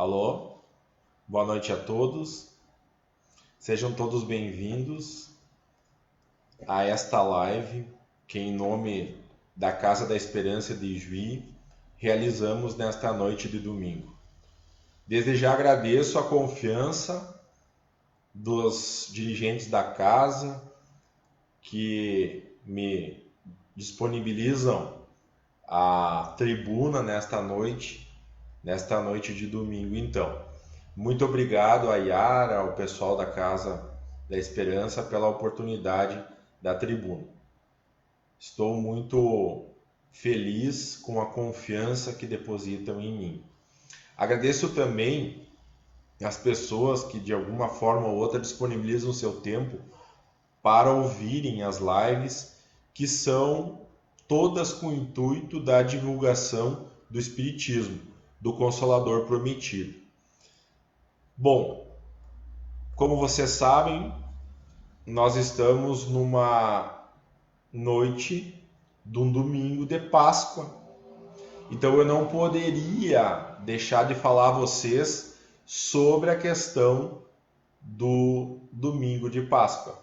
Alô, boa noite a todos. Sejam todos bem-vindos a esta live que, em nome da Casa da Esperança de Ijuí, realizamos nesta noite de domingo. Desde já agradeço a confiança dos dirigentes da casa que me disponibilizam a tribuna nesta noite de domingo. Então, muito obrigado a Yara, ao pessoal da Casa da Esperança pela oportunidade da tribuna. Estou muito feliz com a confiança que depositam em mim. Agradeço também as pessoas que de alguma forma ou outra disponibilizam o seu tempo para ouvirem as lives, que são todas com o intuito da divulgação do Espiritismo, do Consolador Prometido. Bom, como vocês sabem, nós estamos numa noite de um domingo de Páscoa. Então eu não poderia deixar de falar a vocês sobre a questão do domingo de Páscoa.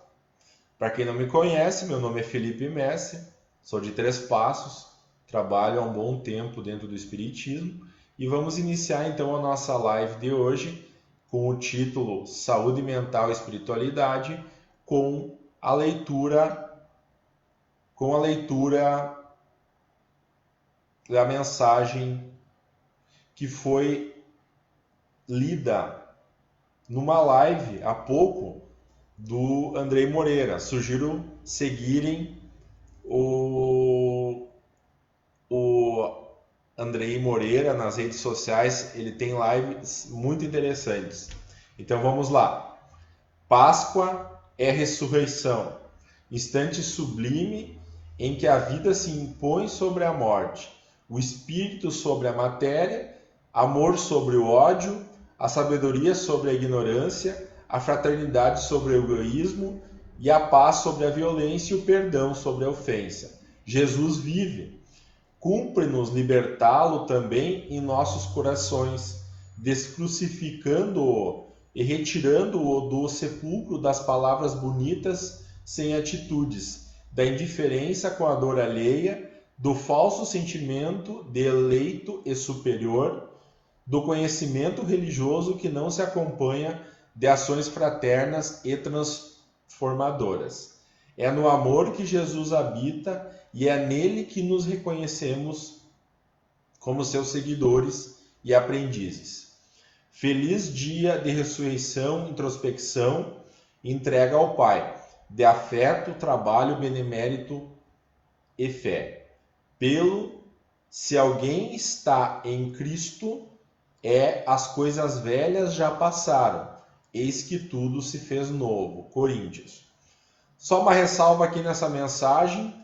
Para quem não me conhece, meu nome é Felipe Messi, sou de Três Passos, trabalho há um bom tempo dentro do Espiritismo e vamos iniciar então a nossa live de hoje com o título Saúde Mental e Espiritualidade, com a leitura da mensagem que foi lida numa live há pouco do Andrei Moreira. Sugiro seguirem o Andrei Moreira nas redes sociais, ele tem lives muito interessantes. Então vamos lá. Páscoa é ressurreição, instante sublime em que a vida se impõe sobre a morte, o espírito sobre a matéria, amor sobre o ódio, a sabedoria sobre a ignorância, a fraternidade sobre o egoísmo e a paz sobre a violência e o perdão sobre a ofensa. Jesus vive. Cumpre-nos libertá-lo também em nossos corações, descrucificando-o e retirando-o do sepulcro das palavras bonitas sem atitudes, da indiferença com a dor alheia, do falso sentimento de eleito e superior, do conhecimento religioso que não se acompanha de ações fraternas e transformadoras. É no amor que Jesus habita e é nele que nos reconhecemos como seus seguidores e aprendizes. Feliz dia de ressurreição, introspecção, entrega ao Pai, de afeto, trabalho, benemérito e fé. Se alguém está em Cristo, as coisas velhas já passaram, eis que tudo se fez novo. Coríntios. Só uma ressalva aqui nessa mensagem.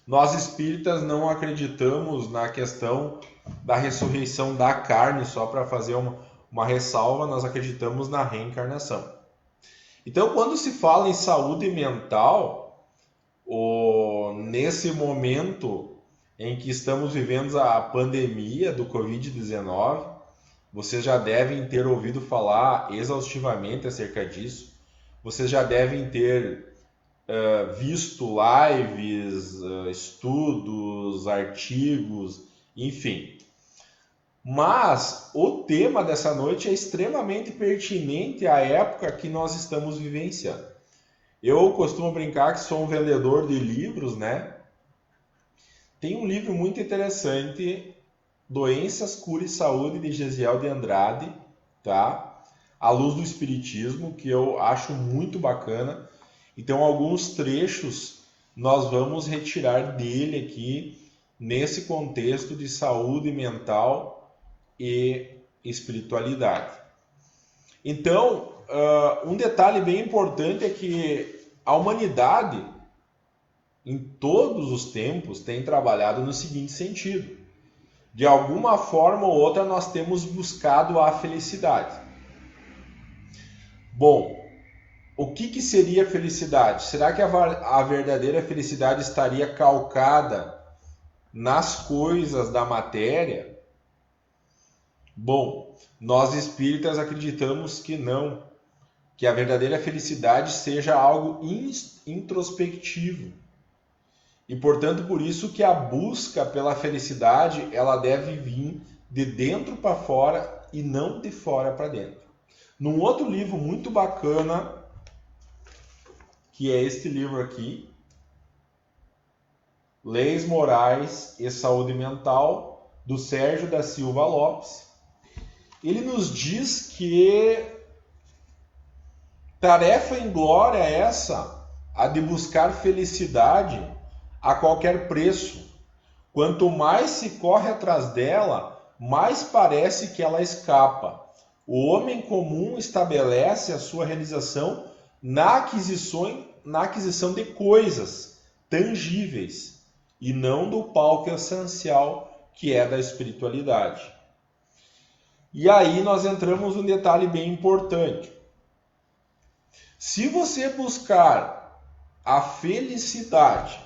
Nós espíritas não acreditamos na questão da ressurreição da carne, só para fazer uma ressalva, nós acreditamos na reencarnação. Então, quando se fala em saúde mental, nesse momento em que estamos vivendo a pandemia do Covid-19, vocês já devem ter ouvido falar exaustivamente acerca disso, vocês já devem ter visto lives, estudos, artigos, enfim. Mas o tema dessa noite é extremamente pertinente à época que nós estamos vivenciando. Eu costumo brincar que sou um vendedor de livros, né? Tem um livro muito interessante, Doenças, Cura e Saúde, de Gesiel de Andrade, tá? À luz do Espiritismo, que eu acho muito bacana. Então, alguns trechos nós vamos retirar dele aqui, nesse contexto de saúde mental e espiritualidade. Então, um detalhe bem importante é que a humanidade, em todos os tempos, tem trabalhado no seguinte sentido. De alguma forma ou outra, nós temos buscado a felicidade. Bom, o que seria felicidade? Será que a verdadeira felicidade estaria calcada nas coisas da matéria? Bom, nós espíritas acreditamos que não, que a verdadeira felicidade seja algo introspectivo. E, portanto, por isso que a busca pela felicidade, ela deve vir de dentro para fora e não de fora para dentro. Num outro livro muito bacana, que é este livro aqui, Leis Morais e Saúde Mental, do Sérgio da Silva Lopes, ele nos diz que tarefa inglória é essa, a de buscar felicidade a qualquer preço. Quanto mais se corre atrás dela, mais parece que ela escapa. O homem comum estabelece a sua realização na aquisição de coisas tangíveis e não do palco essencial que é da espiritualidade. E aí nós entramos num detalhe bem importante. Se você buscar a felicidade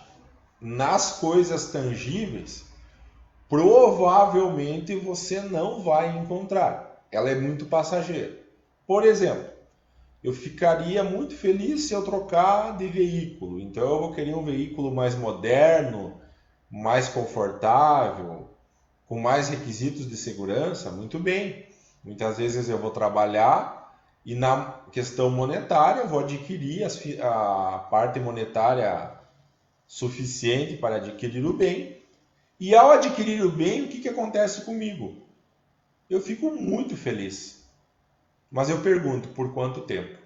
nas coisas tangíveis, provavelmente você não vai encontrar. Ela é muito passageira. Por exemplo, eu ficaria muito feliz se eu trocar de veículo. Então eu vou querer um veículo mais moderno, mais confortável, com mais requisitos de segurança. Muito bem. Muitas vezes eu vou trabalhar e na questão monetária eu vou adquirir a parte monetária suficiente para adquirir o bem. E ao adquirir o bem, o que acontece comigo? Eu fico muito feliz. Mas eu pergunto, por quanto tempo?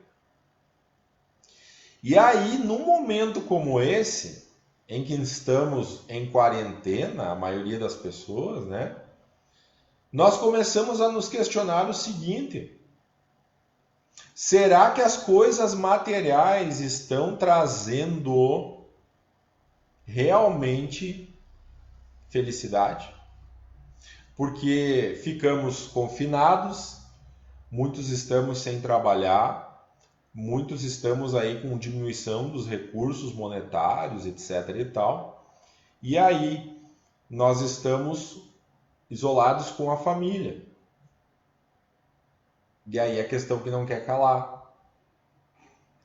E aí, num momento como esse, em que estamos em quarentena, a maioria das pessoas, né? Nós começamos a nos questionar o seguinte: será que as coisas materiais estão trazendo realmente felicidade? Porque ficamos confinados, muitos estamos sem trabalhar, muitos estamos aí com diminuição dos recursos monetários, etc. e tal. E aí nós estamos isolados com a família. E aí a questão que não quer calar.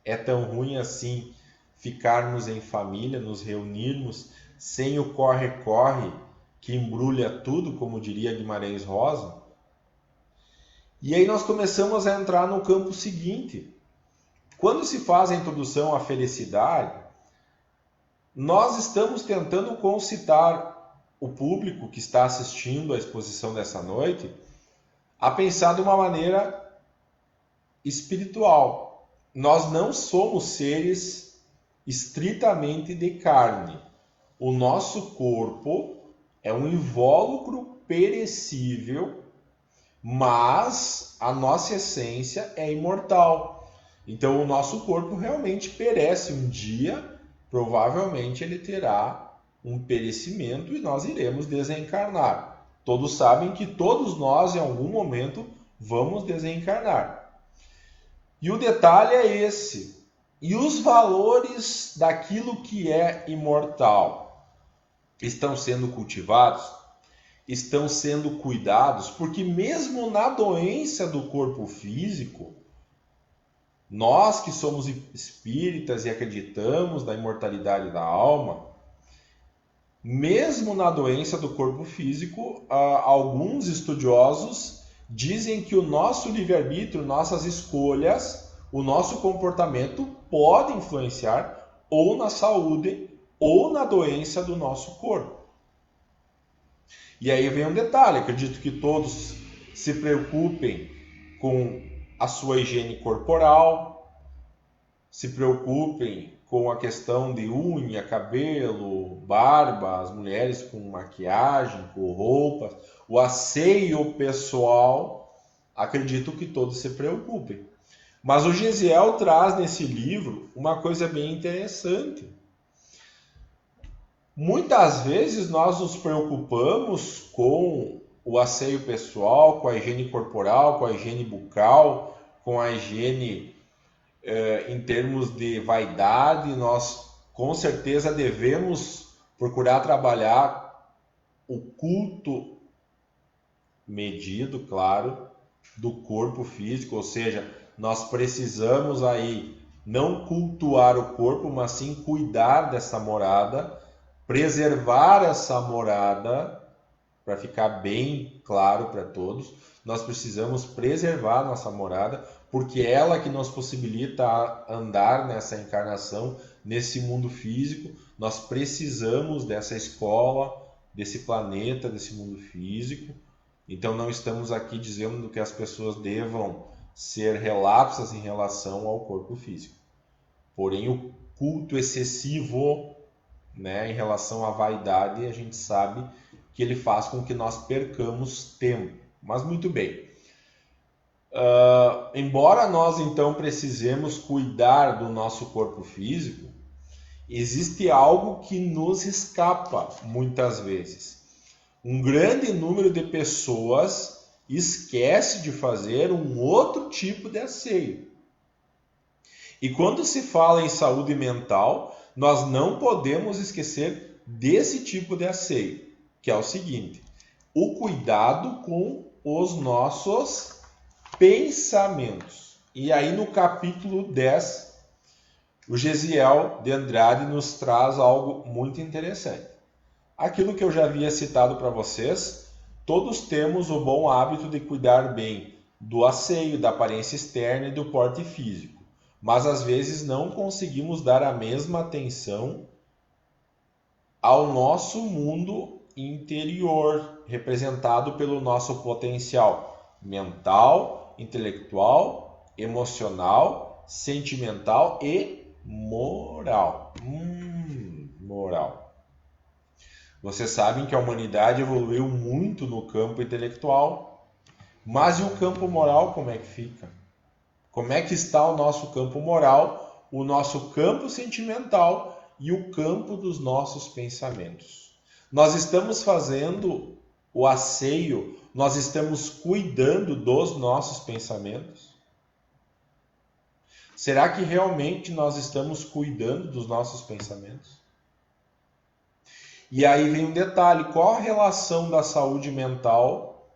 É tão ruim assim ficarmos em família, nos reunirmos, sem o corre-corre que embrulha tudo, como diria Guimarães Rosa? E aí nós começamos a entrar no campo seguinte. Quando se faz a introdução à felicidade, nós estamos tentando concitar o público que está assistindo à exposição dessa noite a pensar de uma maneira espiritual. Nós não somos seres estritamente de carne. O nosso corpo é um invólucro perecível, mas a nossa essência é imortal. Então o nosso corpo realmente perece um dia, provavelmente ele terá um perecimento e nós iremos desencarnar. Todos sabem que todos nós em algum momento vamos desencarnar. E o detalhe é esse. E os valores daquilo que é imortal estão sendo cultivados? Estão sendo cuidados? Porque mesmo na doença do corpo físico, nós que somos espíritas e acreditamos na imortalidade da alma, mesmo na doença do corpo físico, alguns estudiosos dizem que o nosso livre-arbítrio, nossas escolhas, o nosso comportamento pode influenciar ou na saúde ou na doença do nosso corpo. E aí vem um detalhe, acredito que todos se preocupem com a sua higiene corporal, se preocupem com a questão de unha, cabelo, barba, as mulheres com maquiagem, com roupas, o asseio pessoal, acredito que todos se preocupem. Mas o Gesiel traz nesse livro uma coisa bem interessante. Muitas vezes nós nos preocupamos com o asseio pessoal, com a higiene corporal, com a higiene bucal, com a higiene em termos de vaidade. Nós com certeza devemos procurar trabalhar o culto medido, claro, do corpo físico, ou seja, nós precisamos aí não cultuar o corpo, mas sim cuidar dessa morada, preservar essa morada, para ficar bem claro para todos. Nós precisamos preservar nossa morada, porque é ela que nos possibilita andar nessa encarnação, nesse mundo físico. Nós precisamos dessa escola, desse planeta, desse mundo físico. Então não estamos aqui dizendo que as pessoas devam ser relapsas em relação ao corpo físico. Porém, o culto excessivo, né, em relação à vaidade, a gente sabe que ele faz com que nós percamos tempo. Mas muito bem. Embora nós então precisemos cuidar do nosso corpo físico, existe algo que nos escapa muitas vezes. Um grande número de pessoas esquece de fazer um outro tipo de asseio. E quando se fala em saúde mental, nós não podemos esquecer desse tipo de asseio, que é o seguinte: o cuidado com os nossos pensamentos. E aí no capítulo 10, o Gesiel de Andrade nos traz algo muito interessante. Aquilo que eu já havia citado para vocês, todos temos o bom hábito de cuidar bem do asseio, da aparência externa e do porte físico, mas às vezes não conseguimos dar a mesma atenção ao nosso mundo interior, representado pelo nosso potencial mental, intelectual, emocional, sentimental e moral. Moral. Vocês sabem que a humanidade evoluiu muito no campo intelectual, mas e o campo moral, como é que fica? Como é que está o nosso campo moral, o nosso campo sentimental e o campo dos nossos pensamentos? Nós estamos fazendo o asseio, nós estamos cuidando dos nossos pensamentos? Será que realmente nós estamos cuidando dos nossos pensamentos? E aí vem um detalhe: qual a relação da saúde mental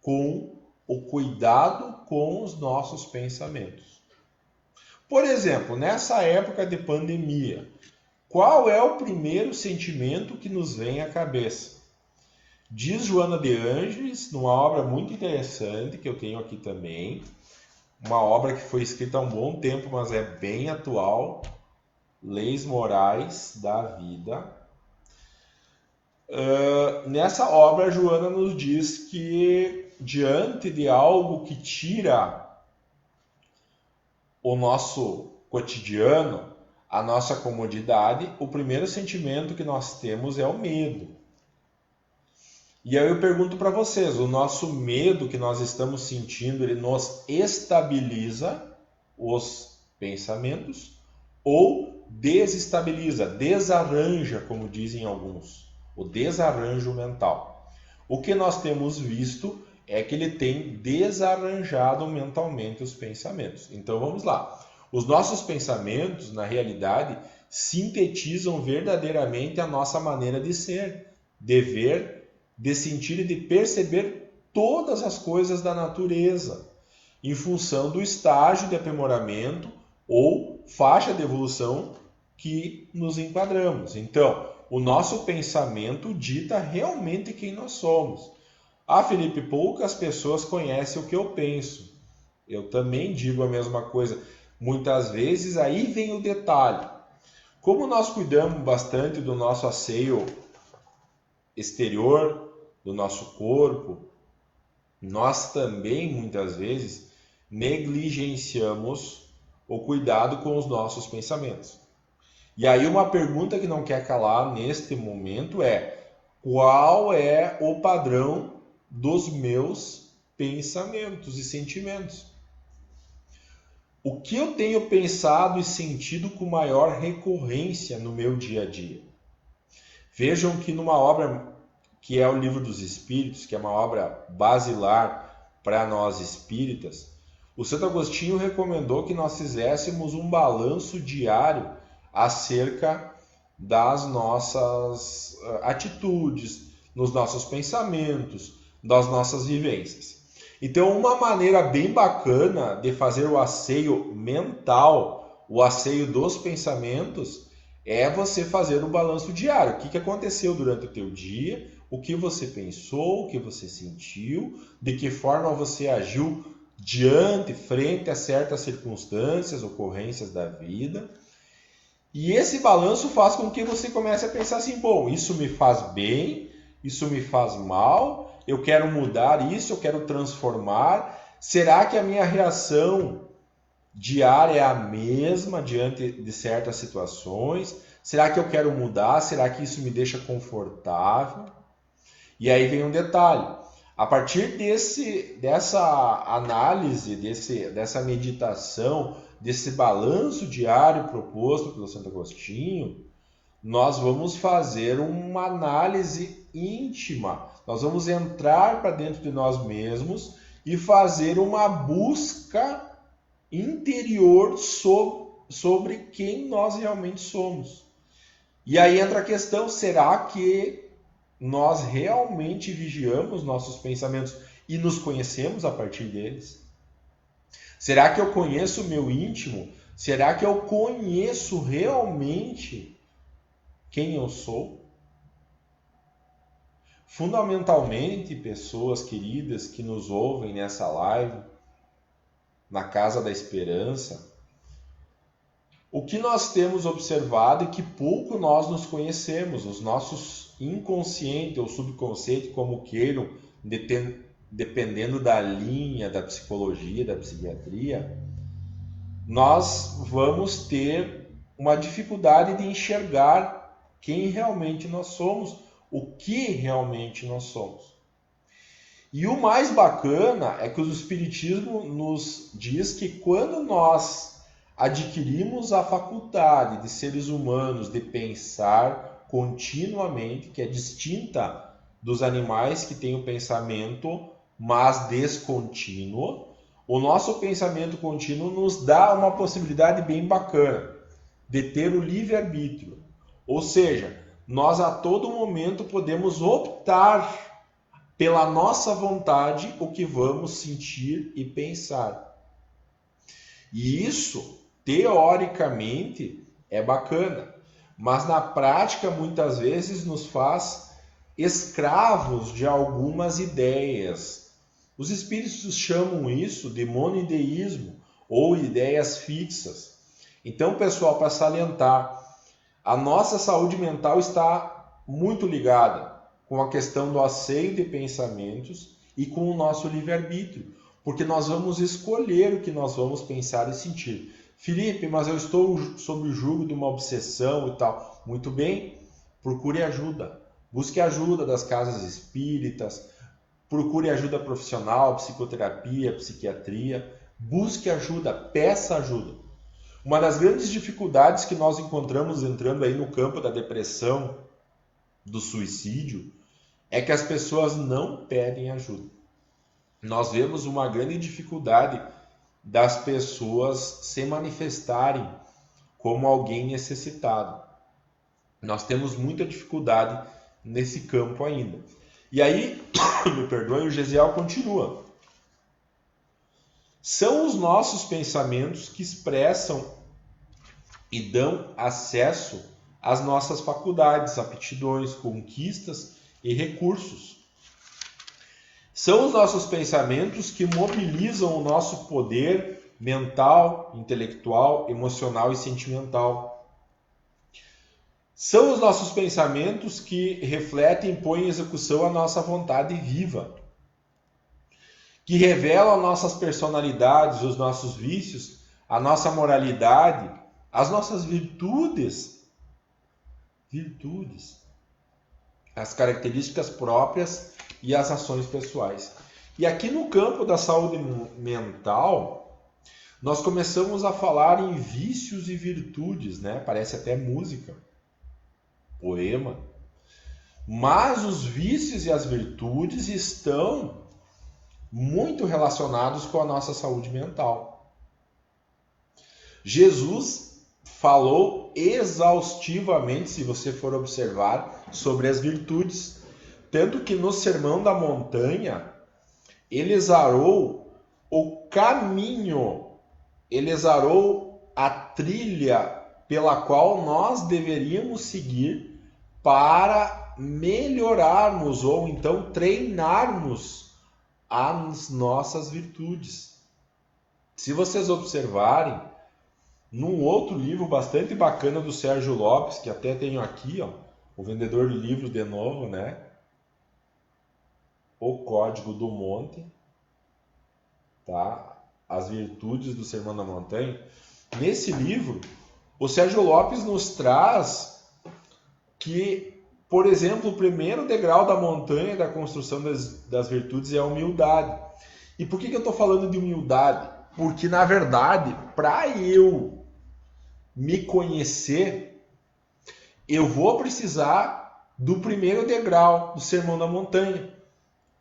com o cuidado com os nossos pensamentos? Por exemplo, nessa época de pandemia, qual é o primeiro sentimento que nos vem à cabeça? Diz Joana de Ângeles, numa obra muito interessante que eu tenho aqui também, uma obra que foi escrita há um bom tempo, mas é bem atual, Leis Morais da Vida. Nessa obra, Joana nos diz que diante de algo que tira o nosso cotidiano, a nossa comodidade, o primeiro sentimento que nós temos é o medo. E aí eu pergunto para vocês, o nosso medo que nós estamos sentindo, ele nos estabiliza os pensamentos ou desestabiliza, desarranja, como dizem alguns, o desarranjo mental? O que nós temos visto é que ele tem desarranjado mentalmente os pensamentos. Então vamos lá. Os nossos pensamentos, na realidade, sintetizam verdadeiramente a nossa maneira de ser, de ver, de sentir e de perceber todas as coisas da natureza, em função do estágio de aprimoramento ou faixa de evolução que nos enquadramos. Então, o nosso pensamento dita realmente quem nós somos. Ah, Felipe, poucas pessoas conhecem o que eu penso. Eu também digo a mesma coisa. Muitas vezes aí vem o detalhe. Como nós cuidamos bastante do nosso asseio exterior, do nosso corpo, nós também muitas vezes negligenciamos o cuidado com os nossos pensamentos. E aí uma pergunta que não quer calar neste momento é: qual é o padrão dos meus pensamentos e sentimentos? O que eu tenho pensado e sentido com maior recorrência no meu dia a dia? Vejam que numa obra que é o Livro dos Espíritos, que é uma obra basilar para nós espíritas, o Santo Agostinho recomendou que nós fizéssemos um balanço diário acerca das nossas atitudes, nos nossos pensamentos, das nossas vivências. Então, uma maneira bem bacana de fazer o asseio mental, o asseio dos pensamentos, é você fazer um balanço diário. O que aconteceu durante o teu dia, o que você pensou, o que você sentiu, de que forma você agiu frente a certas circunstâncias, ocorrências da vida. E esse balanço faz com que você comece a pensar assim, bom, isso me faz bem, isso me faz mal, eu quero mudar isso, eu quero transformar. Será que a minha reação diária é a mesma diante de certas situações? Será que eu quero mudar? Será que isso me deixa confortável? E aí vem um detalhe. A partir dessa análise, dessa meditação, desse balanço diário proposto pelo Santo Agostinho, nós vamos fazer uma análise íntima. Nós vamos entrar para dentro de nós mesmos e fazer uma busca interior sobre quem nós realmente somos. E aí entra a questão, será que nós realmente vigiamos nossos pensamentos e nos conhecemos a partir deles? Será que eu conheço o meu íntimo? Será que eu conheço realmente quem eu sou? Fundamentalmente, pessoas queridas que nos ouvem nessa live, na Casa da Esperança, o que nós temos observado é que pouco nós nos conhecemos, os nossos inconsciente ou subconsciente, como queiram, dependendo da linha da psicologia, da psiquiatria, nós vamos ter uma dificuldade de enxergar quem realmente nós somos, o que realmente nós somos. E o mais bacana é que o Espiritismo nos diz que quando nós adquirimos a faculdade de seres humanos de pensar continuamente, que é distinta dos animais que têm o pensamento, mas descontínuo, o nosso pensamento contínuo nos dá uma possibilidade bem bacana de ter o livre-arbítrio. Ou seja, nós a todo momento podemos optar pela nossa vontade o que vamos sentir e pensar. E isso, teoricamente, é bacana, mas na prática muitas vezes nos faz escravos de algumas ideias. Os espíritos chamam isso de monoideísmo ou ideias fixas. Então, pessoal, para salientar, a nossa saúde mental está muito ligada com a questão do asseio de pensamentos e com o nosso livre-arbítrio, porque nós vamos escolher o que nós vamos pensar e sentir. Felipe, mas eu estou sob o jugo de uma obsessão e tal. Muito bem, procure ajuda. Busque ajuda das casas espíritas, procure ajuda profissional, psicoterapia, psiquiatria. Busque ajuda, peça ajuda. Uma das grandes dificuldades que nós encontramos entrando aí no campo da depressão, do suicídio, é que as pessoas não pedem ajuda. Nós vemos uma grande dificuldade das pessoas se manifestarem como alguém necessitado. Nós temos muita dificuldade nesse campo ainda. E aí, me perdoe, o Gesiel continua. São os nossos pensamentos que expressam e dão acesso às nossas faculdades, aptidões, conquistas e recursos. São os nossos pensamentos que mobilizam o nosso poder mental, intelectual, emocional e sentimental. São os nossos pensamentos que refletem e põem em execução a nossa vontade viva, que revelam nossas personalidades, os nossos vícios, a nossa moralidade, as nossas virtudes, as características próprias e as ações pessoais. E aqui no campo da saúde mental, nós começamos a falar em vícios e virtudes, né? Parece até música, poema. Mas os vícios e as virtudes estão muito relacionados com a nossa saúde mental. Jesus falou exaustivamente, se você for observar, sobre as virtudes. Tanto que no Sermão da Montanha, ele exarou o caminho, ele exarou a trilha pela qual nós deveríamos seguir para melhorarmos ou então treinarmos as nossas virtudes. Se vocês observarem, num outro livro bastante bacana do Sérgio Lopes, que até tenho aqui, ó, o vendedor de livros de novo, né? O Código do Monte, tá? As virtudes do Sermão da Montanha. Nesse livro, o Sérgio Lopes nos traz que, por exemplo, o primeiro degrau da montanha da construção das virtudes é a humildade. E por que eu estou falando de humildade? Porque, na verdade, para eu me conhecer, eu vou precisar do primeiro degrau do Sermão da Montanha,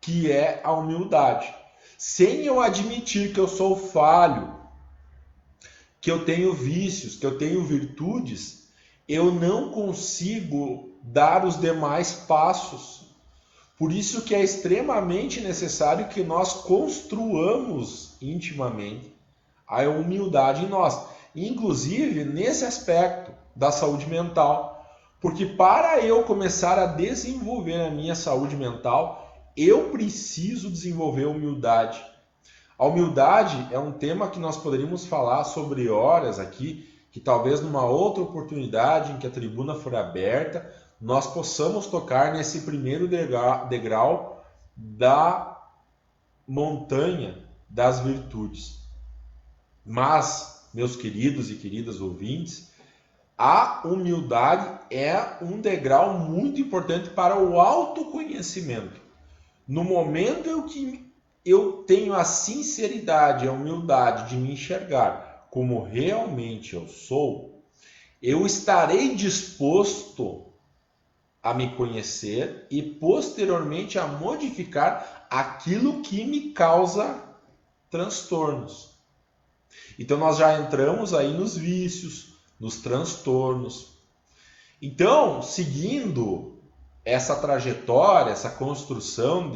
que é a humildade. Sem eu admitir que eu sou falho, que eu tenho vícios, que eu tenho virtudes, eu não consigo dar os demais passos. Por isso que é extremamente necessário que nós construamos intimamente a humildade em nós. Inclusive nesse aspecto da saúde mental. Porque para eu começar a desenvolver a minha saúde mental, eu preciso desenvolver humildade. A humildade é um tema que nós poderíamos falar sobre horas aqui, que talvez numa outra oportunidade em que a tribuna for aberta, nós possamos tocar nesse primeiro degrau da montanha das virtudes. Mas, meus queridos e queridas ouvintes, a humildade é um degrau muito importante para o autoconhecimento. No momento em que eu tenho a sinceridade, a humildade de me enxergar como realmente eu sou, eu estarei disposto a me conhecer e posteriormente a modificar aquilo que me causa transtornos. Então nós já entramos aí nos vícios, nos transtornos. Então, seguindo essa trajetória, essa construção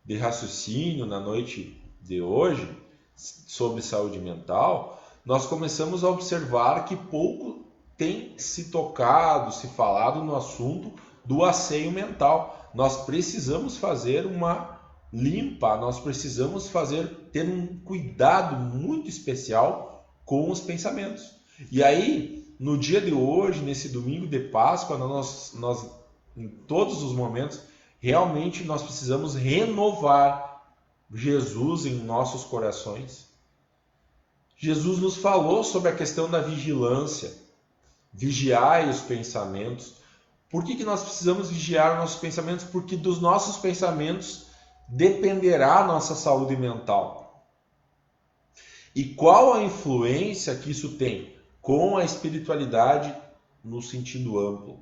de raciocínio na noite de hoje sobre saúde mental, nós começamos a observar que pouco tem se tocado, se falado no assunto do asseio mental. Nós precisamos fazer uma limpa, nós precisamos ter um cuidado muito especial com os pensamentos. E aí, no dia de hoje, nesse domingo de Páscoa, nós em todos os momentos, realmente nós precisamos renovar Jesus em nossos corações. Jesus nos falou sobre a questão da vigilância, vigiai os pensamentos. Por que nós precisamos vigiar os nossos pensamentos? Porque dos nossos pensamentos dependerá a nossa saúde mental. E qual a influência que isso tem com a espiritualidade no sentido amplo?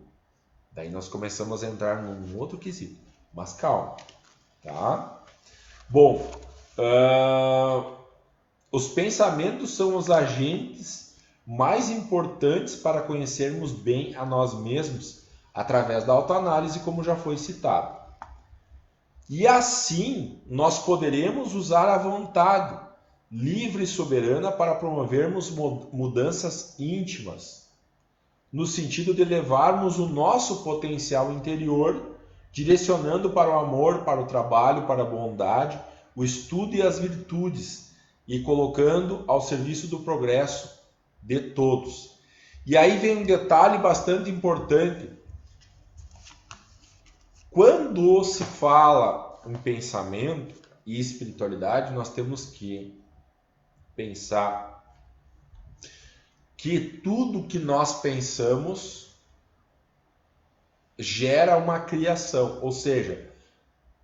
Daí nós começamos a entrar num outro quesito. Mas calma, tá? Bom, os pensamentos são os agentes mais importantes para conhecermos bem a nós mesmos através da autoanálise, como já foi citado. E assim nós poderemos usar a vontade livre e soberana para promovermos mudanças íntimas, no sentido de levarmos o nosso potencial interior, direcionando para o amor, para o trabalho, para a bondade, o estudo e as virtudes, e colocando ao serviço do progresso de todos. E aí vem um detalhe bastante importante. Quando se fala em pensamento e espiritualidade, nós temos que pensar que tudo que nós pensamos gera uma criação. Ou seja,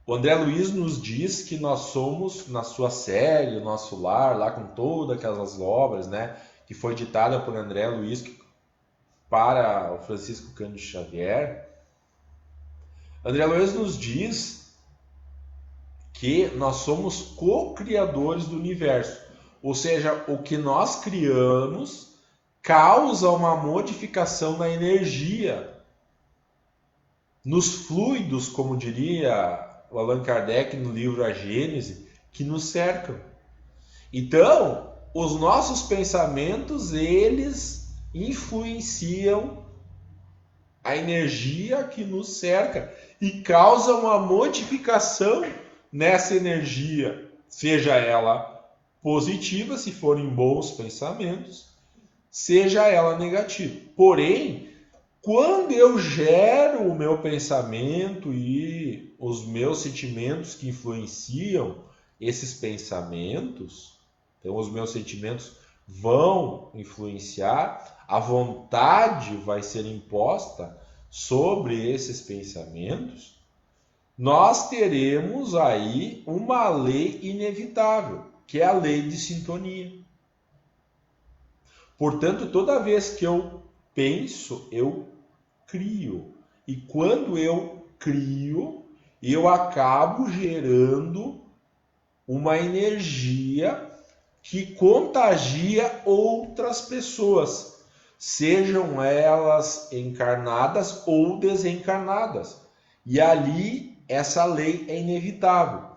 o André Luiz nos diz que nós somos, na sua série, o Nosso Lar, lá com todas aquelas obras, né, que foi ditada por André Luiz para o Francisco Cândido Xavier, André Luiz nos diz que nós somos co-criadores do universo. Ou seja, o que nós criamos causa uma modificação na energia nos fluidos, como diria o Allan Kardec no livro A Gênese, que nos cercam. Então, os nossos pensamentos, eles influenciam a energia que nos cerca e causam uma modificação nessa energia, seja ela positiva, se forem bons pensamentos, seja ela negativa. Porém, quando eu gero o meu pensamento e os meus sentimentos que influenciam esses pensamentos, então os meus sentimentos vão influenciar, a vontade vai ser imposta sobre esses pensamentos, nós teremos aí uma lei inevitável, que é a lei de sintonia. Portanto, toda vez que eu penso, eu crio. E quando eu crio, eu acabo gerando uma energia que contagia outras pessoas, sejam elas encarnadas ou desencarnadas. E ali essa lei é inevitável.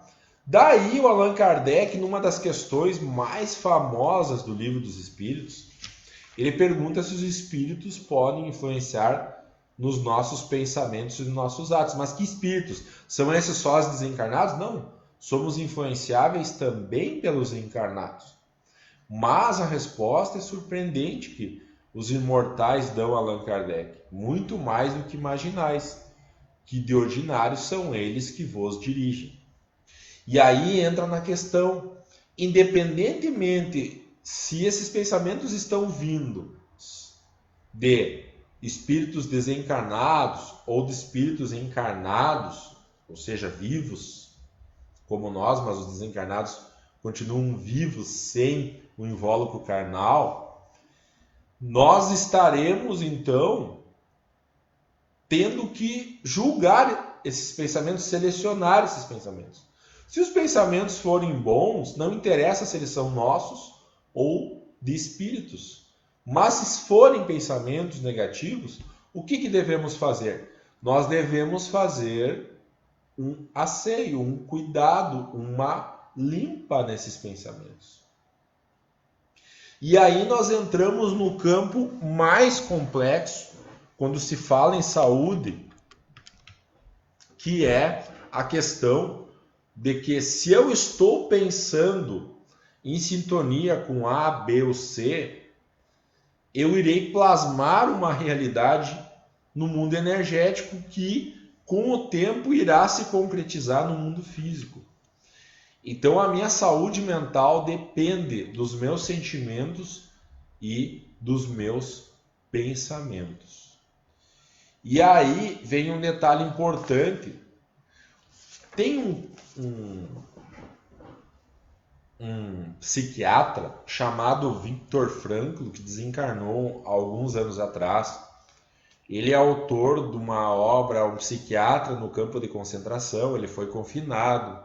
Daí o Allan Kardec, numa das questões mais famosas do Livro dos Espíritos, ele pergunta se os espíritos podem influenciar nos nossos pensamentos e nos nossos atos. Mas que espíritos? São esses só os desencarnados? Não. Somos influenciáveis também pelos encarnados. Mas a resposta é surpreendente que os imortais dão a Allan Kardec. Muito mais do que imaginais, que de ordinário são eles que vos dirigem. E aí entra na questão, independentemente se esses pensamentos estão vindo de espíritos desencarnados ou de espíritos encarnados, ou seja, vivos, como nós, mas os desencarnados continuam vivos sem o invólucro carnal, nós estaremos então tendo que julgar esses pensamentos, selecionar esses pensamentos. Se os pensamentos forem bons, não interessa se eles são nossos ou de espíritos. Mas se forem pensamentos negativos, o que devemos fazer? Nós devemos fazer um asseio, um cuidado, uma limpa nesses pensamentos. E aí nós entramos no campo mais complexo, quando se fala em saúde, que é a questão de que se eu estou pensando em sintonia com A, B ou C, eu irei plasmar uma realidade no mundo energético que, com o tempo, irá se concretizar no mundo físico. Então, a minha saúde mental depende dos meus sentimentos e dos meus pensamentos. E aí vem um detalhe importante. Tem um psiquiatra chamado Viktor Frankl, que desencarnou há alguns anos atrás. Ele é autor de uma obra, um psiquiatra no campo de concentração. Ele foi confinado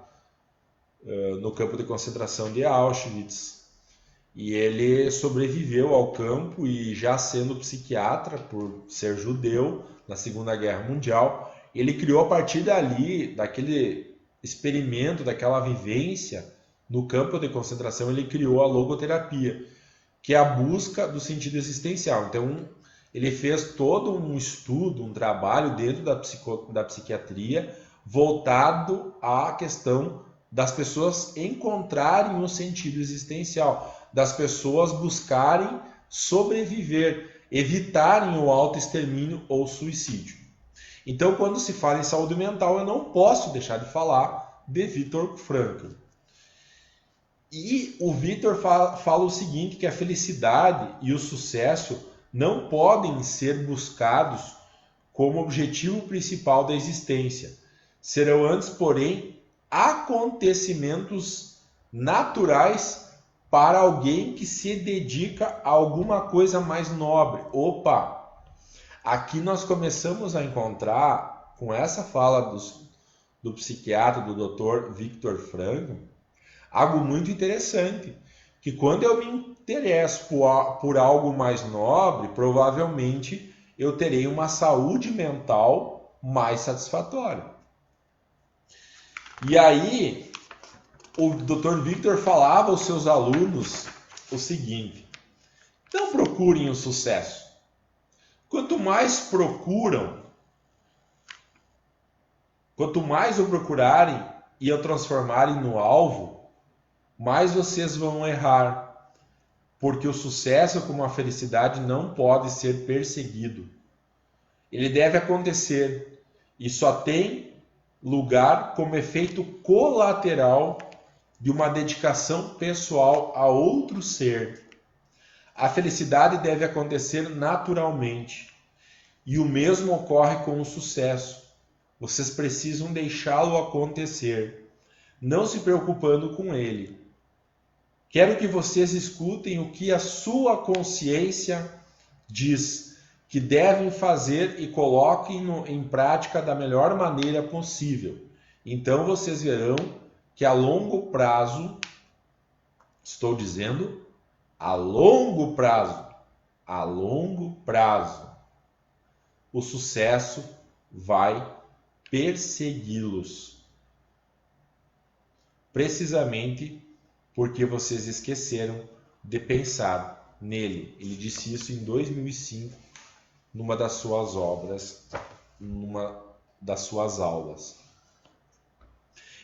no campo de concentração de Auschwitz. E ele sobreviveu ao campo e, já sendo psiquiatra, por ser judeu, na Segunda Guerra Mundial, ele criou a partir dali, daquele experimento, daquela vivência no campo de concentração, ele criou a logoterapia, que é a busca do sentido existencial. Então, ele fez todo um estudo, um trabalho dentro da psiquiatria, voltado à questão das pessoas encontrarem um sentido existencial, das pessoas buscarem sobreviver, evitarem o autoextermínio ou suicídio. Então, quando se fala em saúde mental, eu não posso deixar de falar de Viktor Frankl. E o Viktor fala o seguinte, que a felicidade e o sucesso não podem ser buscados como objetivo principal da existência. Serão antes, porém, acontecimentos naturais para alguém que se dedica a alguma coisa mais nobre. Opa! Aqui nós começamos a encontrar, com essa fala do psiquiatra, do Dr. Viktor Frankl, algo muito interessante, que quando eu me interesso por algo mais nobre, provavelmente eu terei uma saúde mental mais satisfatório. E aí, o Dr. Victor falava aos seus alunos o seguinte: não procurem o sucesso. Quanto mais procuram, quanto mais o procurarem e o transformarem no alvo, mais vocês vão errar, porque o sucesso, como a felicidade, não pode ser perseguido. Ele deve acontecer e só tem lugar como efeito colateral de uma dedicação pessoal a outro ser. A felicidade deve acontecer naturalmente, e o mesmo ocorre com o sucesso. Vocês precisam deixá-lo acontecer, não se preocupando com ele. Quero que vocês escutem o que a sua consciência diz que devem fazer e coloquem-no em prática da melhor maneira possível. Então vocês verão que a longo prazo, estou dizendo, a longo prazo, o sucesso vai persegui-los. Precisamente porque vocês esqueceram de pensar nele. Ele disse isso em 2005, numa das suas obras, numa das suas aulas.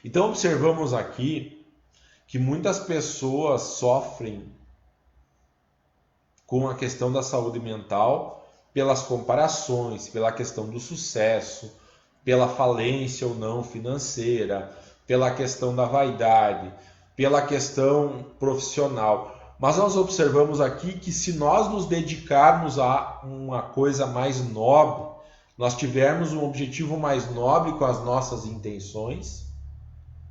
Então observamos aqui que muitas pessoas sofrem com a questão da saúde mental pelas comparações, pela questão do sucesso, pela falência ou não financeira, pela questão da vaidade, pela questão profissional. Mas nós observamos aqui que se nós nos dedicarmos a uma coisa mais nobre, nós tivermos um objetivo mais nobre com as nossas intenções,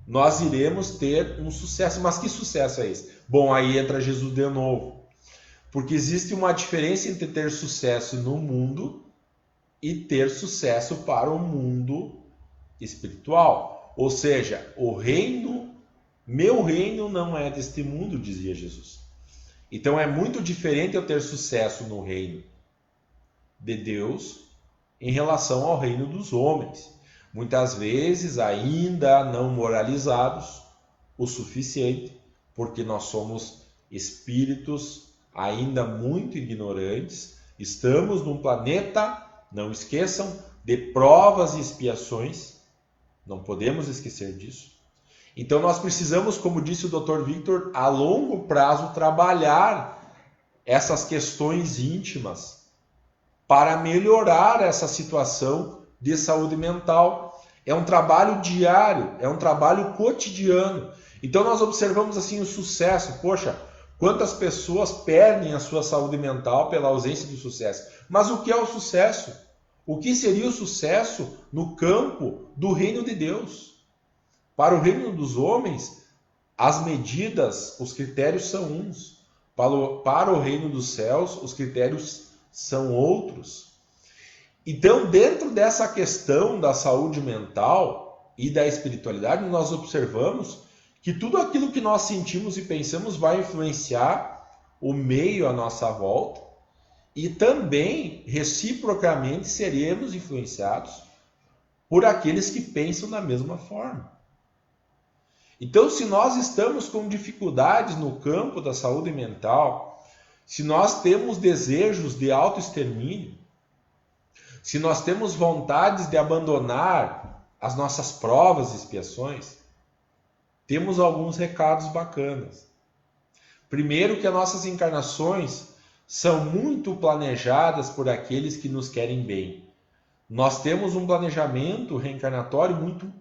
nós iremos ter um sucesso. Mas que sucesso é esse? Bom, aí entra Jesus de novo. Porque existe uma diferença entre ter sucesso no mundo e ter sucesso para o mundo espiritual. Ou seja, meu reino não é deste mundo, dizia Jesus. Então é muito diferente eu ter sucesso no reino de Deus em relação ao reino dos homens. Muitas vezes ainda não moralizados o suficiente, porque nós somos espíritos ainda muito ignorantes, estamos num planeta, não esqueçam, de provas e expiações, não podemos esquecer disso. Então nós precisamos, como disse o Dr. Victor, a longo prazo trabalhar essas questões íntimas para melhorar essa situação de saúde mental. É um trabalho diário, é um trabalho cotidiano. Então nós observamos assim o sucesso. Poxa, quantas pessoas perdem a sua saúde mental pela ausência do sucesso. Mas o que é o sucesso? O que seria o sucesso no campo do reino de Deus? Para o reino dos homens, as medidas, os critérios são uns. Para o reino dos céus, os critérios são outros. Então, dentro dessa questão da saúde mental e da espiritualidade, nós observamos que tudo aquilo que nós sentimos e pensamos vai influenciar o meio à nossa volta e também, reciprocamente, seremos influenciados por aqueles que pensam da mesma forma. Então, se nós estamos com dificuldades no campo da saúde mental, se nós temos desejos de autoextermínio, se nós temos vontades de abandonar as nossas provas e expiações, temos alguns recados bacanas. Primeiro, que as nossas encarnações são muito planejadas por aqueles que nos querem bem. Nós temos um planejamento reencarnatório muito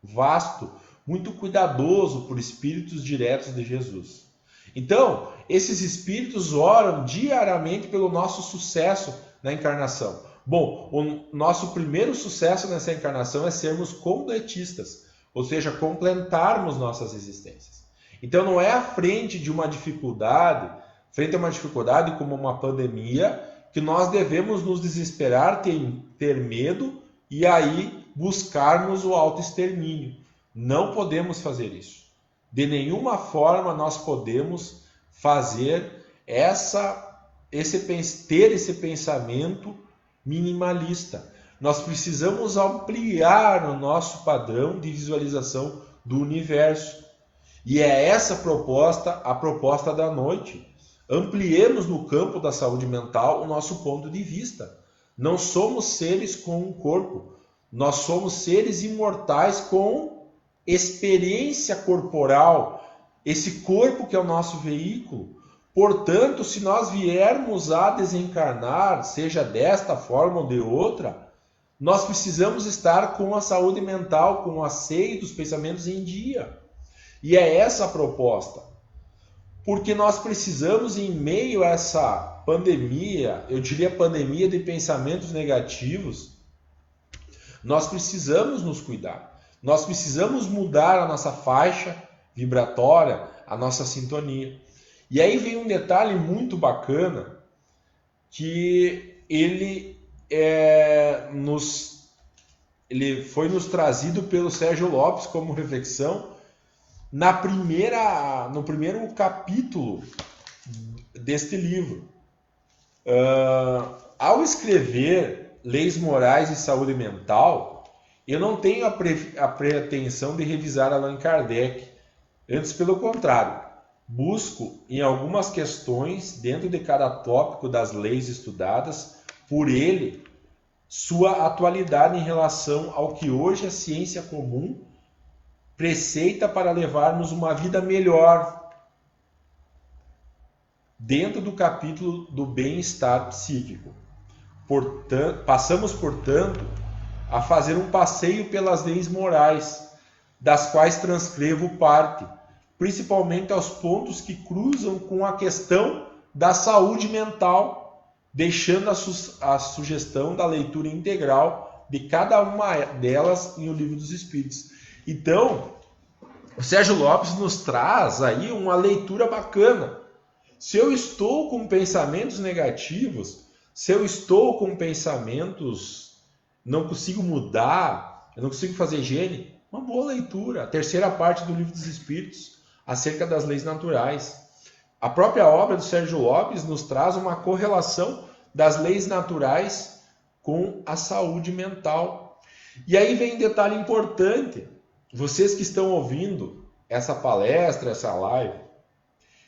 vasto, muito cuidadoso por espíritos diretos de Jesus. Então, esses espíritos oram diariamente pelo nosso sucesso na encarnação. Bom, o nosso primeiro sucesso nessa encarnação é sermos completistas, ou seja, completarmos nossas existências. Então não é à frente de uma dificuldade, frente a uma dificuldade como uma pandemia, que nós devemos nos desesperar, ter medo e aí buscarmos o autoextermínio. Não podemos fazer isso. De nenhuma forma nós podemos fazer ter esse pensamento minimalista. Nós precisamos ampliar o nosso padrão de visualização do universo. E é essa a proposta da noite. Ampliemos no campo da saúde mental o nosso ponto de vista. Não somos seres com um corpo, nós somos seres imortais com experiência corporal, esse corpo que é o nosso veículo. Portanto, se nós viermos a desencarnar, seja desta forma ou de outra, nós precisamos estar com a saúde mental, com o asseio dos pensamentos em dia. E é essa a proposta. Porque nós precisamos, em meio a essa pandemia, eu diria pandemia de pensamentos negativos, nós precisamos nos cuidar. Nós precisamos mudar a nossa faixa vibratória, a nossa sintonia. E aí vem um detalhe muito bacana, que ele foi nos trazido pelo Sérgio Lopes como reflexão no primeiro capítulo deste livro. Ao escrever Leis Morais e Saúde Mental, eu não tenho a pretensão de revisar Allan Kardec. Antes, pelo contrário, busco em algumas questões, dentro de cada tópico das leis estudadas por ele, sua atualidade em relação ao que hoje a ciência comum preceita para levarmos uma vida melhor, dentro do capítulo do bem-estar psíquico. Passamos, portanto, a fazer um passeio pelas leis morais, das quais transcrevo parte, principalmente aos pontos que cruzam com a questão da saúde mental, deixando a sugestão da leitura integral de cada uma delas em O Livro dos Espíritos. Então, o Sérgio Lopes nos traz aí uma leitura bacana. Se eu estou com pensamentos negativos, se eu estou com pensamentos, não consigo mudar, eu não consigo fazer higiene, uma boa leitura. A terceira parte do Livro dos Espíritos, acerca das leis naturais. A própria obra do Sérgio Lopes nos traz uma correlação das leis naturais com a saúde mental. E aí vem um detalhe importante. Vocês que estão ouvindo essa palestra, essa live,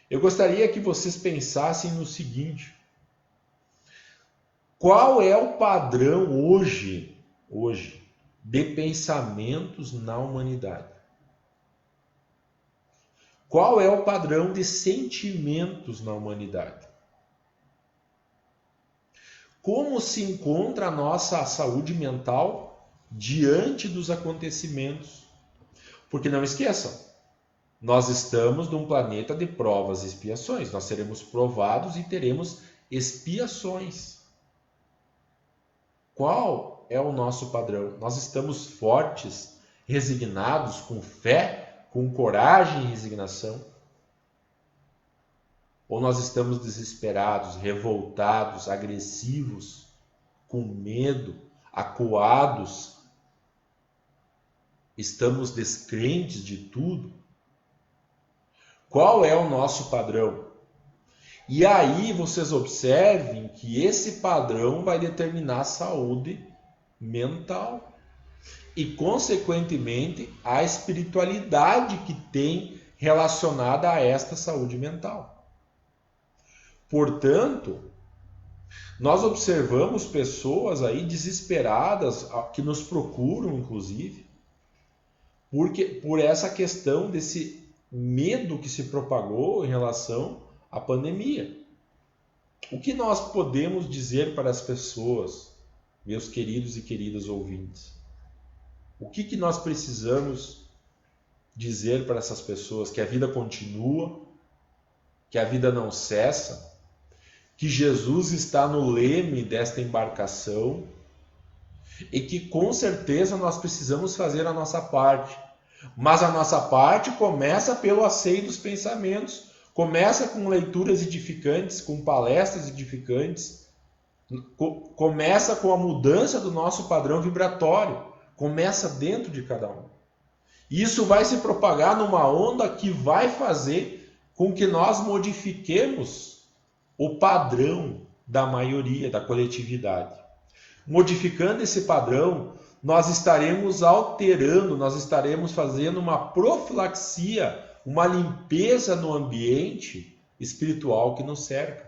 eu gostaria que vocês pensassem no seguinte: qual é o padrão hoje de pensamentos na humanidade? Qual é o padrão de sentimentos na humanidade? Como se encontra a nossa saúde mental diante dos acontecimentos? Porque não esqueçam, nós estamos num planeta de provas e expiações. Nós seremos provados e teremos expiações. Qual é o nosso padrão? Nós estamos fortes, resignados, com fé, com coragem e resignação? Ou nós estamos desesperados, revoltados, agressivos, com medo, acuados? Estamos descrentes de tudo? Qual é o nosso padrão? E aí vocês observem que esse padrão vai determinar a saúde mental e, consequentemente, a espiritualidade que tem relacionada a esta saúde mental. Portanto, nós observamos pessoas aí desesperadas que nos procuram, inclusive, por essa questão desse medo que se propagou em relação à pandemia. O que nós podemos dizer para as pessoas, meus queridos e queridas ouvintes? O que nós precisamos dizer para essas pessoas? Que a vida continua, que a vida não cessa, que Jesus está no leme desta embarcação e que com certeza nós precisamos fazer a nossa parte. Mas a nossa parte começa pelo asseio dos pensamentos, começa com leituras edificantes, com palestras edificantes, começa com a mudança do nosso padrão vibratório, começa dentro de cada um. Isso vai se propagar numa onda que vai fazer com que nós modifiquemos o padrão da maioria, da coletividade. Modificando esse padrão, nós estaremos alterando, nós estaremos fazendo uma profilaxia, uma limpeza no ambiente espiritual que nos cerca.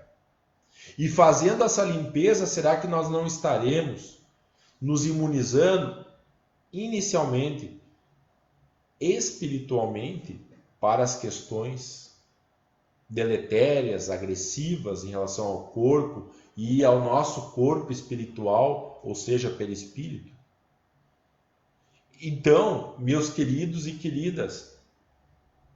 E fazendo essa limpeza, será que nós não estaremos nos imunizando inicialmente, espiritualmente, para as questões deletérias, agressivas em relação ao corpo e ao nosso corpo espiritual, ou seja, perispírito? Então, meus queridos e queridas,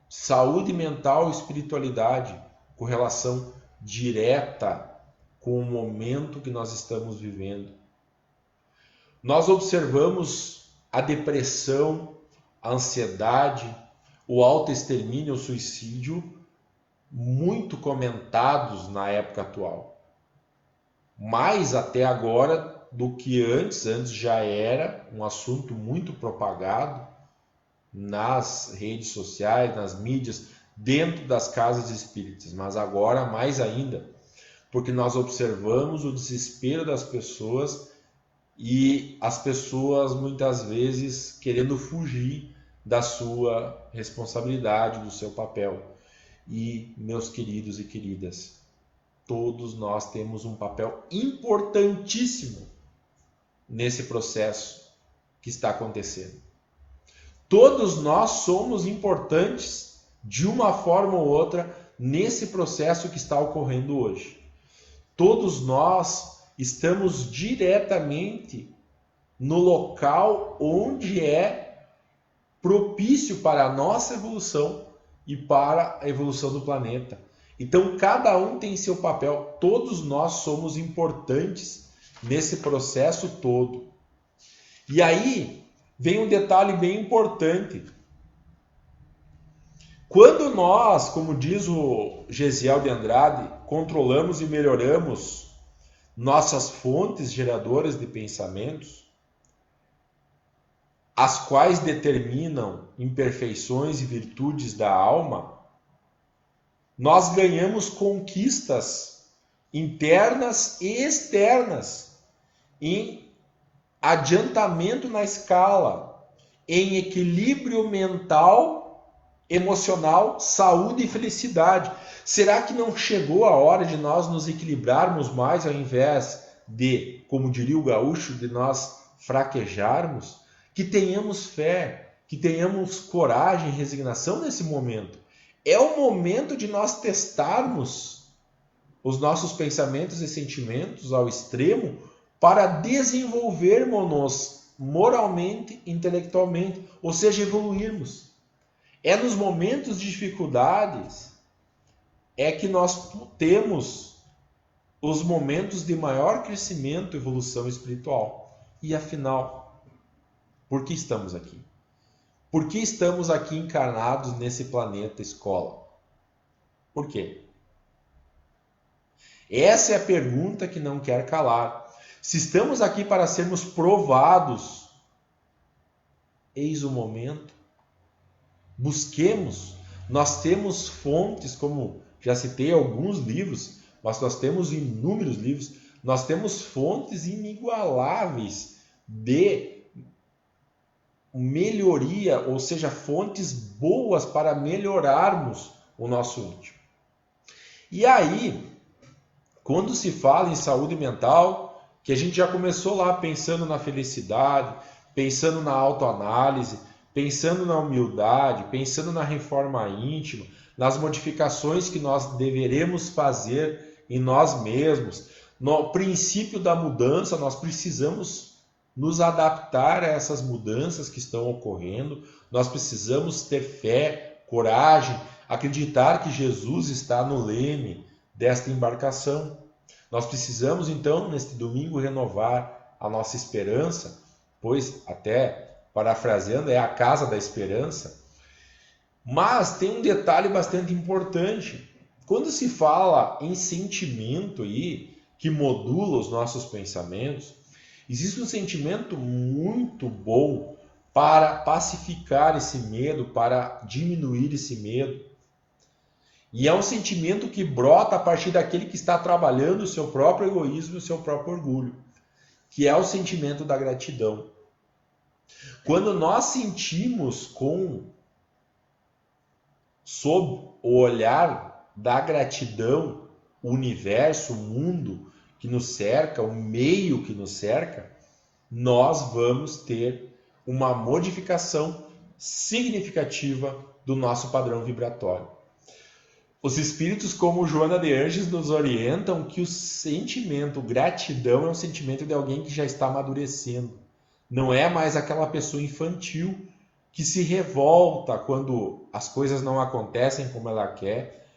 saúde mental e espiritualidade, correlação direta com o momento que nós estamos vivendo. Nós observamos a depressão, a ansiedade, o autoextermínio, o suicídio, muito comentados na época atual. Mais até agora do que antes. Antes já era um assunto muito propagado nas redes sociais, nas mídias, dentro das casas espíritas. Mas agora mais ainda, porque nós observamos o desespero das pessoas e as pessoas muitas vezes querendo fugir da sua responsabilidade, do seu papel. E, meus queridos e queridas, todos nós temos um papel importantíssimo nesse processo que está acontecendo. Todos nós somos importantes de uma forma ou outra nesse processo que está ocorrendo hoje. Todos nós estamos diretamente no local onde é propício para a nossa evolução e para a evolução do planeta. Então, cada um tem seu papel. Todos nós somos importantes nesse processo todo. E aí vem um detalhe bem importante. Quando nós, como diz o Gesiel de Andrade, controlamos e melhoramos nossas fontes geradoras de pensamentos, as quais determinam imperfeições e virtudes da alma, nós ganhamos conquistas internas e externas em adiantamento na escala, em equilíbrio mental, emocional, saúde e felicidade. Será que não chegou a hora de nós nos equilibrarmos mais ao invés de, como diria o gaúcho, de nós fraquejarmos? Que tenhamos fé, que tenhamos coragem e resignação nesse momento. É o momento de nós testarmos os nossos pensamentos e sentimentos ao extremo para desenvolvermos-nos moralmente, intelectualmente, ou seja, evoluirmos. É nos momentos de dificuldades é que nós temos os momentos de maior crescimento e evolução espiritual. E afinal, por que estamos aqui? Por que estamos aqui encarnados nesse planeta escola? Por quê? Essa é a pergunta que não quer calar. Se estamos aqui para sermos provados, eis o momento. Busquemos. Nós temos fontes, como já citei alguns livros, mas nós temos inúmeros livros. Nós temos fontes inigualáveis de melhoria, ou seja, fontes boas para melhorarmos o nosso íntimo. E aí, quando se fala em saúde mental, que a gente já começou lá pensando na felicidade, pensando na autoanálise, pensando na humildade, pensando na reforma íntima, nas modificações que nós deveremos fazer em nós mesmos, no princípio da mudança, nós precisamos nos adaptar a essas mudanças que estão ocorrendo, nós precisamos ter fé, coragem, acreditar que Jesus está no leme desta embarcação. Nós precisamos então, neste domingo, renovar a nossa esperança, pois, até parafraseando, é a casa da esperança. Mas tem um detalhe bastante importante. Quando se fala em sentimento aí, que modula os nossos pensamentos, existe um sentimento muito bom para pacificar esse medo, para diminuir esse medo. E é um sentimento que brota a partir daquele que está trabalhando o seu próprio egoísmo e o seu próprio orgulho. que é o sentimento da gratidão. Quando nós sentimos sob o olhar da gratidão, o universo, o mundo que nos cerca, o meio que nos cerca, nós vamos ter uma modificação significativa do nosso padrão vibratório. Os espíritos como Joana de Ângeles nos orientam que o sentimento gratidão é um sentimento de alguém que já está amadurecendo. Não é mais aquela pessoa infantil que se revolta quando as coisas não acontecem como ela quer.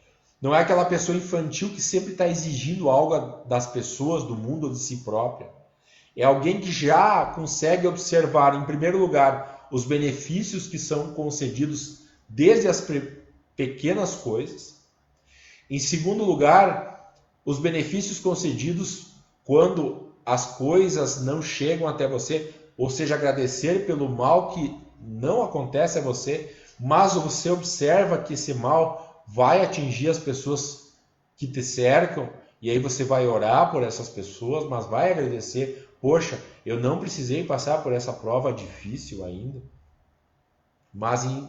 Não é aquela pessoa infantil que sempre está exigindo algo das pessoas, do mundo ou de si própria. É alguém que já consegue observar, em primeiro lugar, os benefícios que são concedidos desde as pequenas coisas. Em segundo lugar, os benefícios concedidos quando as coisas não chegam até você, ou seja, agradecer pelo mal que não acontece a você, mas você observa que esse mal vai atingir as pessoas que te cercam, e aí você vai orar por essas pessoas, mas vai agradecer. Poxa, eu não precisei passar por essa prova difícil ainda. Mas em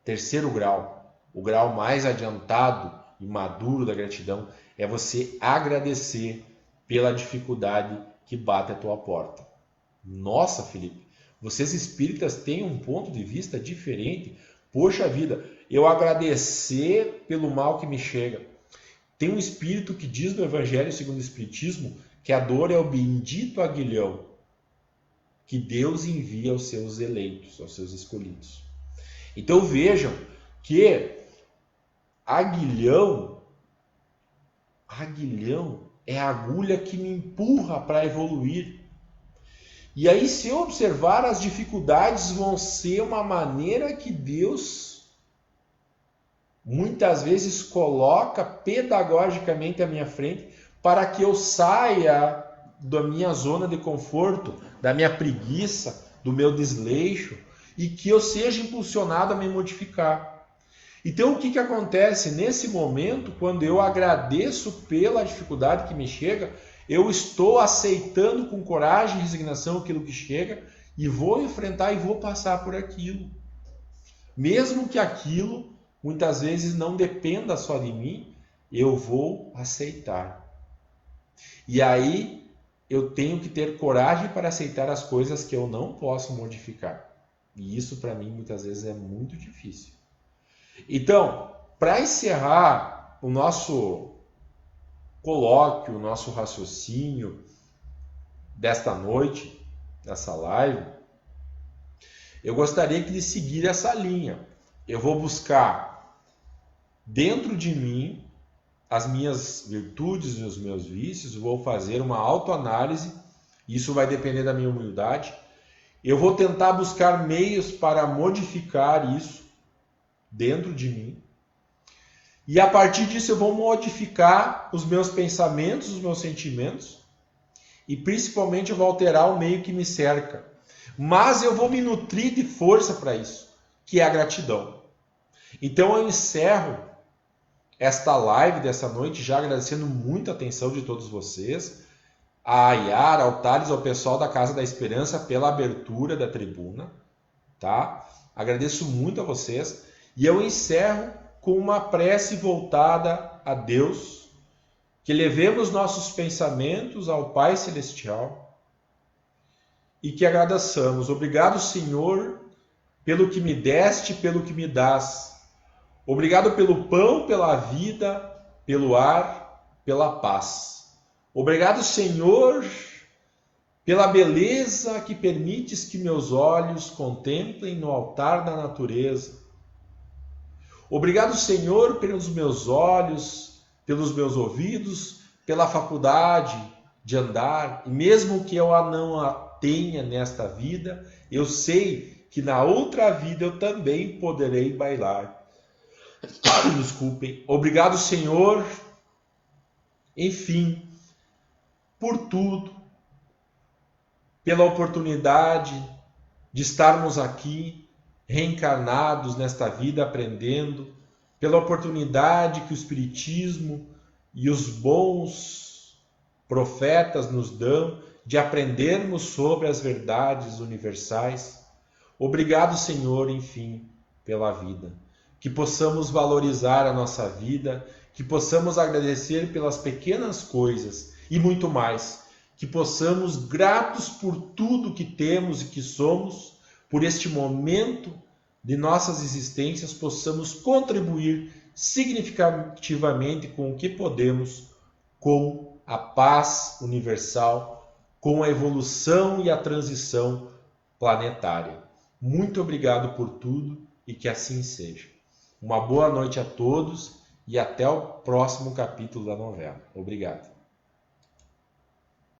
terceiro grau, o grau mais adiantado e maduro da gratidão, é você agradecer pela dificuldade que bate à tua porta. Nossa, Felipe, vocês espíritas têm um ponto de vista diferente. Poxa vida, eu agradecer pelo mal que me chega. Tem um espírito que diz no Evangelho segundo o Espiritismo que a dor é o bendito aguilhão que Deus envia aos seus eleitos, aos seus escolhidos. Então vejam que aguilhão é a agulha que me empurra para evoluir. E aí, se eu observar, as dificuldades vão ser uma maneira que Deus muitas vezes coloca pedagogicamente à minha frente para que eu saia da minha zona de conforto, da minha preguiça, do meu desleixo, e que eu seja impulsionado a me modificar. Então, o que acontece nesse momento, quando eu agradeço pela dificuldade que me chega, eu estou aceitando com coragem e resignação aquilo que chega e vou enfrentar e vou passar por aquilo. Mesmo que aquilo muitas vezes não dependa só de mim, eu vou aceitar. E aí eu tenho que ter coragem para aceitar as coisas que eu não posso modificar. E isso para mim muitas vezes é muito difícil. Então, para encerrar o nosso colóquio, o nosso raciocínio desta noite, dessa live, eu gostaria de seguir essa linha. Eu vou buscar dentro de mim as minhas virtudes e os meus vícios, vou fazer uma autoanálise, isso vai depender da minha humildade. Eu vou tentar buscar meios para modificar isso dentro de mim. E a partir disso eu vou modificar os meus pensamentos, os meus sentimentos, e principalmente eu vou alterar o meio que me cerca. Mas eu vou me nutrir de força para isso, que é a gratidão. Então eu encerro esta live dessa noite já agradecendo muito a atenção de todos vocês, a Yara, ao Thales, ao pessoal da Casa da Esperança pela abertura da tribuna, tá? Agradeço muito a vocês e eu encerro com uma prece voltada a Deus, que levemos nossos pensamentos ao Pai Celestial e que agradeçamos. Obrigado, Senhor, pelo que me deste, pelo que me dás. Obrigado pelo pão, pela vida, pelo ar, pela paz. Obrigado, Senhor, pela beleza que permites que meus olhos contemplem no altar da natureza. Obrigado, Senhor, pelos meus olhos, pelos meus ouvidos, pela faculdade de andar. E mesmo que eu não a tenha nesta vida, eu sei que na outra vida eu também poderei bailar. Desculpem. Obrigado, Senhor, enfim, por tudo, pela oportunidade de estarmos aqui reencarnados nesta vida aprendendo, pela oportunidade que o Espiritismo e os bons profetas nos dão de aprendermos sobre as verdades universais. Obrigado, Senhor, enfim, pela vida. Que possamos valorizar a nossa vida, que possamos agradecer pelas pequenas coisas e muito mais. Que possamos, gratos por tudo que temos e que somos, por este momento de nossas existências, possamos contribuir significativamente com o que podemos, com a paz universal, com a evolução e a transição planetária. Muito obrigado por tudo e que assim seja. Uma boa noite a todos e até o próximo capítulo da novela. Obrigado.